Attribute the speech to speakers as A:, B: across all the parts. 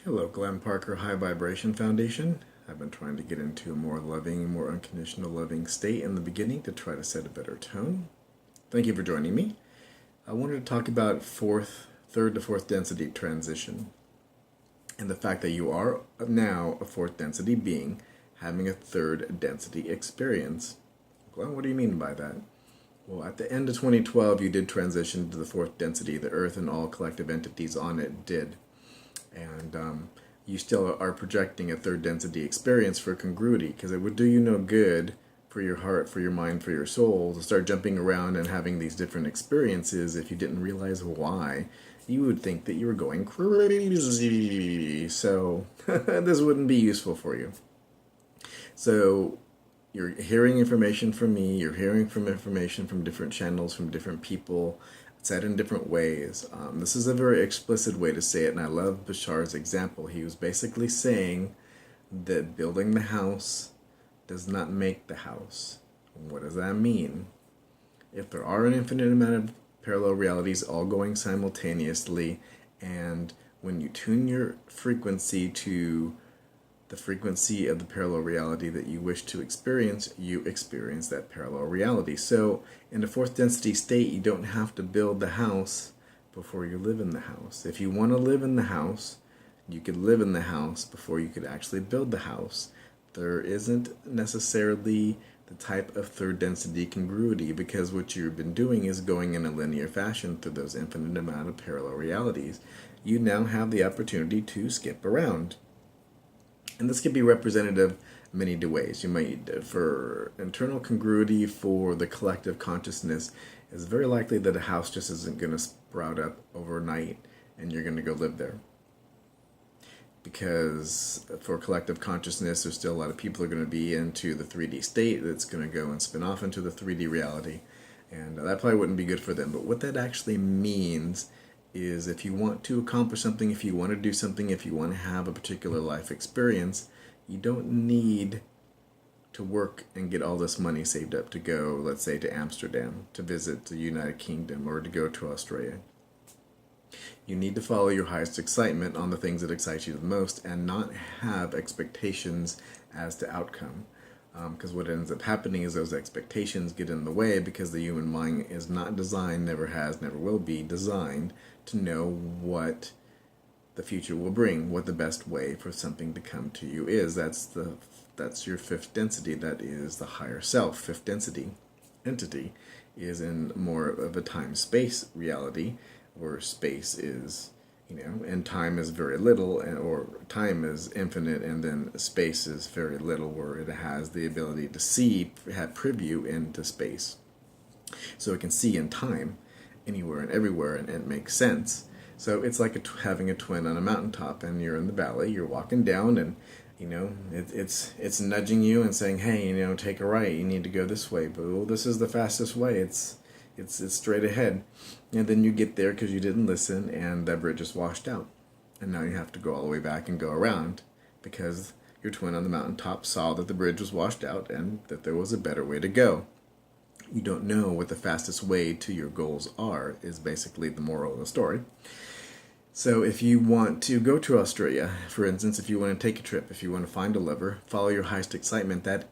A: Hello, Glenn Parker High Vibration Foundation. I've been trying to get into a more loving, more unconditional loving state in the beginning to try to set a better tone. Thank you for joining me. I wanted to talk about third to fourth density transition and the fact that you are now a fourth density being having a third density experience. Glenn, what do you mean by that? Well, at the end of 2012, you did transition to the fourth density. The Earth and all collective entities on it did. And you still are projecting a third density experience for congruity, because it would do you no good for your heart, for your mind, for your soul to start jumping around and having these different experiences if you didn't realize why. You would think that you were going crazy. So this wouldn't be useful for you. So you're hearing information from me, you're hearing from information from different channels, from different people, said in different ways. This is a very explicit way to say it, and I love Bashar's example. He was basically saying that building the house does not make the house. What does that mean? If there are an infinite amount of parallel realities all going simultaneously, and when you tune your frequency to the frequency of the parallel reality that you wish to experience, you experience that parallel reality. So in the fourth density state, you don't have to build the house before you live in the house. If you want to live in the house, you could live in the house before you could actually build the house. There isn't necessarily the type of third density congruity, because what you've been doing is going in a linear fashion through those infinite amount of parallel realities. You now have the opportunity to skip around. And this can be representative many ways. You might, for internal congruity for the collective consciousness, it's very likely that a house just isn't going to sprout up overnight and you're going to go live there. Because for collective consciousness, there's still a lot of people who are going to be into the 3D state that's going to go and spin off into the 3D reality. And that probably wouldn't be good for them. But what that actually means is, if you want to accomplish something, if you want to do something, if you want to have a particular life experience, you don't need to work and get all this money saved up to go, let's say, to Amsterdam, to visit the United Kingdom, or to go to Australia. You need to follow your highest excitement on the things that excite you the most and not have expectations as to outcome. Because what ends up happening is those expectations get in the way, because the human mind is not designed, never has, never will be designed to know what the future will bring, what the best way for something to come to you is. That's your fifth density. That is the higher self. Fifth density entity is in more of a time-space reality, where space is, and time is very little, or time is infinite, and then space is very little, where it has the ability to have preview into space. So it can see in time, anywhere and everywhere, and it makes sense. So it's like having a twin on a mountaintop, and you're in the valley, you're walking down, and it's nudging you and saying, hey, take a right, you need to go this way, but this is the fastest way, it's straight ahead. And then you get there because you didn't listen, and that bridge is washed out. And now you have to go all the way back and go around, because your twin on the mountaintop saw that the bridge was washed out and that there was a better way to go. You don't know what the fastest way to your goals are, is basically the moral of the story. So if you want to go to Australia, for instance, if you want to take a trip, if you want to find a lover, follow your highest excitement. That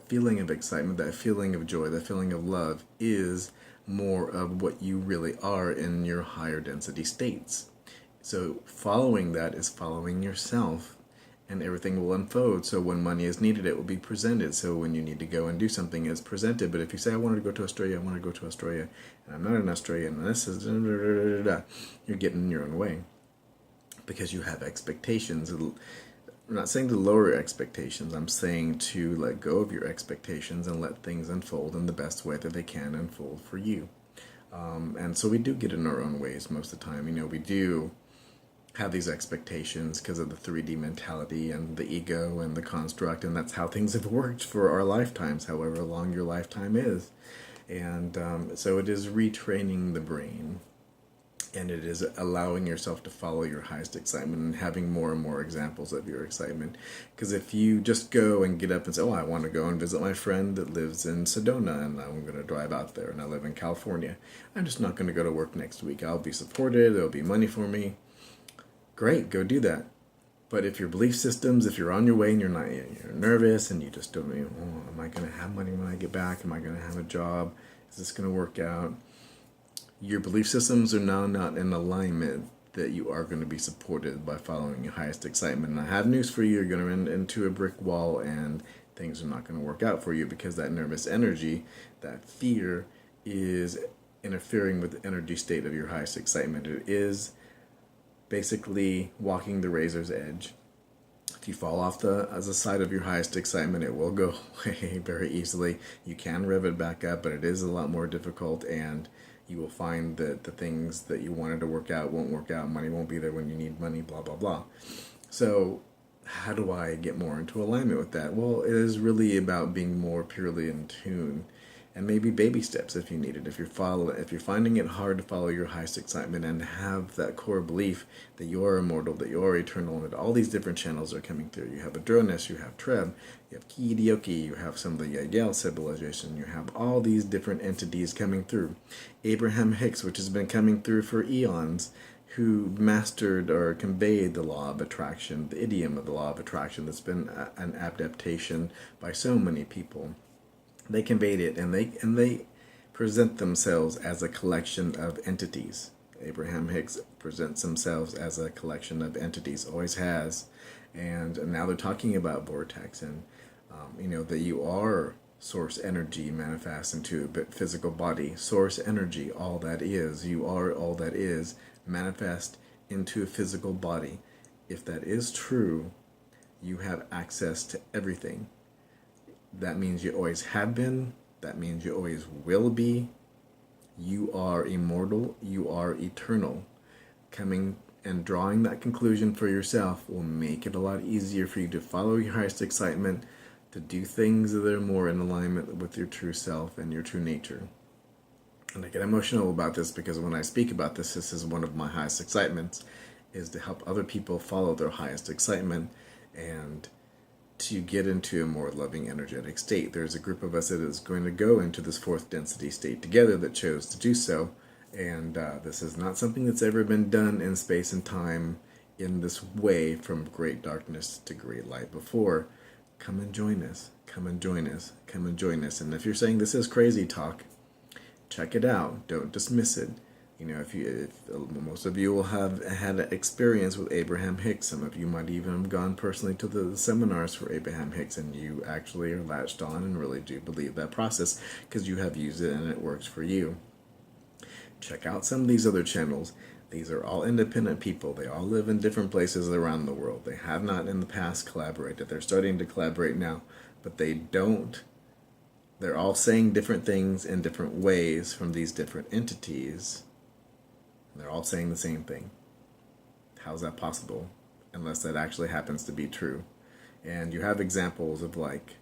A: feeling of excitement, that feeling of joy, that feeling of love is more of what you really are in your higher density states. So following that is following yourself, and everything will unfold. So when money is needed, it will be presented. So when you need to go and do something, it's presented. But if you say, I want to go to Australia, and I'm not an Australian, and this is you're getting in your own way, because you have expectations. I'm not saying to lower your expectations. I'm saying to let go of your expectations and let things unfold in the best way that they can unfold for you. And so we do get in our own ways most of the time. We do have these expectations because of the 3D mentality and the ego and the construct, and that's how things have worked for our lifetimes, however long your lifetime is. And so it is retraining the brain. And it is allowing yourself to follow your highest excitement and having more and more examples of your excitement. Because if you just go and get up and say, I want to go and visit my friend that lives in Sedona, and I'm going to drive out there, and I live in California, I'm just not going to go to work next week. I'll be supported, there'll be money for me. great, go do that. But if your belief systems, if you're on your way and you're nervous and you just don't know, oh, am I going to have money when I get back? Am I going to have a job? Is this going to work out? Your belief systems are now not in alignment that you are going to be supported by following your highest excitement. And I have news for you. You're going to run into a brick wall and things are not going to work out for you because that nervous energy, that fear, is interfering with the energy state of your highest excitement. It is basically walking the razor's edge. If you fall off the side of your highest excitement, it will go away very easily. You can rev it back up, but it is a lot more difficult, and you will find that the things that you wanted to work out won't work out. Money won't be there when you need money, blah, blah, blah. So how do I get more into alignment with that? Well, it is really about being more purely in tune, and maybe baby steps if you need it. If you're finding it hard to follow your highest excitement and have that core belief that you are immortal, that you are eternal, and that all these different channels are coming through. You have Adronis, you have TReb, you have KYRON, you have some of the YahYel civilization, you have all these different entities coming through. Abraham-Hicks, which has been coming through for eons, who mastered or conveyed the law of attraction, the idiom of the law of attraction that's been an adaptation by so many people. They conveyed it, and they present themselves as a collection of entities. Abraham-Hicks presents themselves as a collection of entities, always has, and now they're talking about vortex, and that you are source energy manifest into a physical body. Source energy, all that is, you are all that is, manifest into a physical body. If that is true, you have access to everything. That means you always have been. That means you always will be. You are immortal. You are eternal. Coming and drawing that conclusion for yourself will make it a lot easier for you to follow your highest excitement, to do things that are more in alignment with your true self and your true nature. And I get emotional about this because when I speak about this, this is one of my highest excitements, is to help other people follow their highest excitement and to get into a more loving, energetic state. There's a group of us that is going to go into this fourth density state together that chose to do so, and this is not something that's ever been done in space and time in this way, from great darkness to great light before. Come and join us. Come and join us. Come and join us. And if you're saying this is crazy talk, check it out. Don't dismiss it. If most of you will have had an experience with Abraham-Hicks. Some of you might even have gone personally to the seminars for Abraham-Hicks, and you actually are latched on and really do believe that process because you have used it and it works for you. Check out some of these other channels. These are all independent people. They all live in different places around the world. They have not in the past collaborated. They're starting to collaborate now, but they don't. They're all saying different things in different ways from these different entities. They're all saying the same thing. How's that possible? Unless that actually happens to be true. And you have examples of like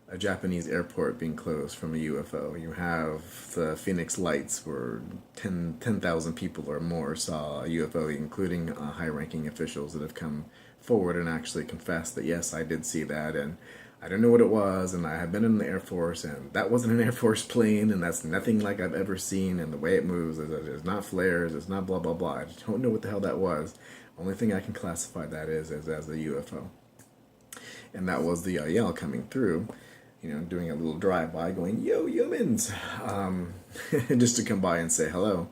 A: a Japanese airport being closed from a UFO. You have the Phoenix Lights where 10,000 people or more saw a UFO, including high-ranking officials that have come forward and actually confessed that, yes, I did see that, and I don't know what it was, and I have been in the Air Force, and that wasn't an Air Force plane, and that's nothing like I've ever seen, and the way it moves, there's not flares, it's not blah, blah, blah. I just don't know what the hell that was. Only thing I can classify that as a UFO. And that was the YahYel coming through, doing a little drive-by going, yo, humans, just to come by and say hello.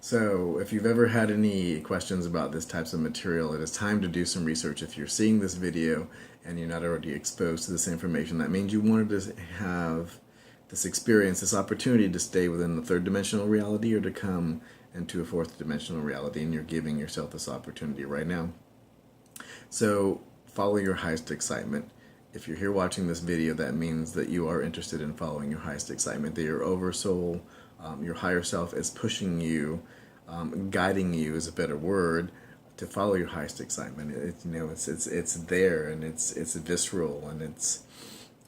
A: So if you've ever had any questions about this types of material, it is time to do some research. If you're seeing this video and you're not already exposed to this information, that means you wanted to have this experience, this opportunity to stay within the third dimensional reality or to come into a fourth dimensional reality, and you're giving yourself this opportunity right now. So follow your highest excitement. If you're here watching this video, that means that you are interested in following your highest excitement, that your oversoul, your higher self is pushing you, guiding you is a better word, to follow your highest excitement. It's there, and it's visceral, and it's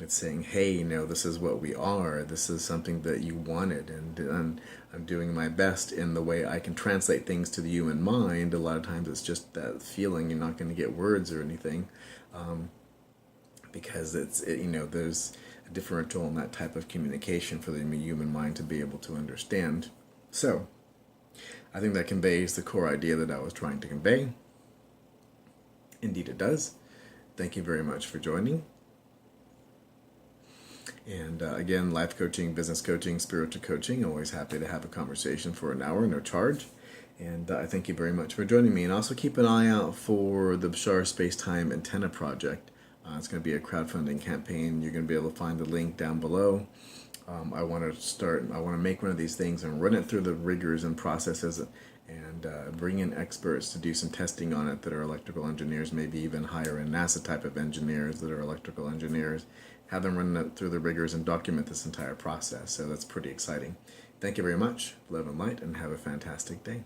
A: saying, hey, this is what we are. This is something that you wanted, and I'm doing my best in the way I can translate things to the human mind. A lot of times it's just that feeling. You're not going to get words or anything. Because there's a differential in that type of communication for the human mind to be able to understand. So, I think that conveys the core idea that I was trying to convey. Indeed it does. Thank you very much for joining. And again, life coaching, business coaching, spiritual coaching, always happy to have a conversation for an hour, no charge. And I thank you very much for joining me. And also keep an eye out for the Bashar Space-Time Antenna Project. It's going to be a crowdfunding campaign. You're going to be able to find the link down below. I want to make one of these things and run it through the rigors and processes and bring in experts to do some testing on it that are electrical engineers, maybe even hire in NASA type of engineers that are electrical engineers, have them run it through the rigors and document this entire process. So that's pretty exciting. Thank you very much. Love and light, and have a fantastic day.